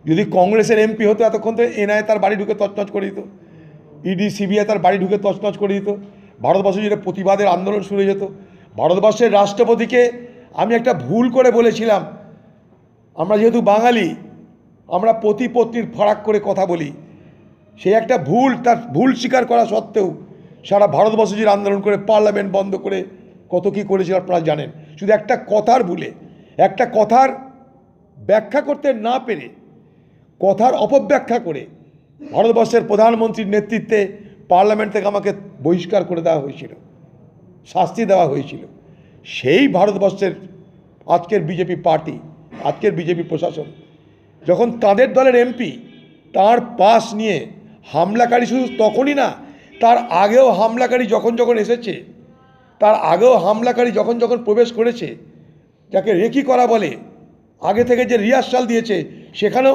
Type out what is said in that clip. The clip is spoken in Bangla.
যদি কংগ্রেসের এমপি হতো এতক্ষণ তো এনআইএ তার বাড়ি ঢুকে তছনছ করে দিত, ইডি সিবিআই তার বাড়ি ঢুকে তছনছ করে দিত, ভারতবর্ষ জুড়ে প্রতিবাদের আন্দোলন শুরু হয়ে যেত। ভারতবর্ষের রাষ্ট্রপতিকে আমি একটা ভুল করে বলেছিলাম, আমরা যেহেতু বাঙালি আমরা পতি পত্নীর ফারাক করে কথা বলি, সেই একটা ভুল, তার ভুল স্বীকার করা সত্ত্বেও সারা ভারতবর্ষ জুড়ে আন্দোলন করে পার্লামেন্ট বন্ধ করে কত কী করেছিল আপনারা জানেন। শুধু একটা কথার ভুলে, একটা কথার ব্যাখ্যা করতে না পেরে, কথার অপব্যাখ্যা করে ভারতবর্ষের প্রধানমন্ত্রীর নেতৃত্বে পার্লামেন্ট থেকে আমাকে বহিষ্কার করে দেওয়া হয়েছিল, শাস্তি দেওয়া হয়েছিল। সেই ভারতবর্ষের আজকের বিজেপি পার্টি, আজকের বিজেপি প্রশাসন যখন তাদের দলের এমপি তার পাস নিয়ে হামলাকারী, শুধু তখনই না, তার আগেও হামলাকারী যখন যখন এসেছে, তার আগেও হামলাকারী যখন যখন প্রবেশ করেছে, যাকে রেকি করা বলে, আগে থেকে যে রিহার্সাল দিয়েছে সেখানেও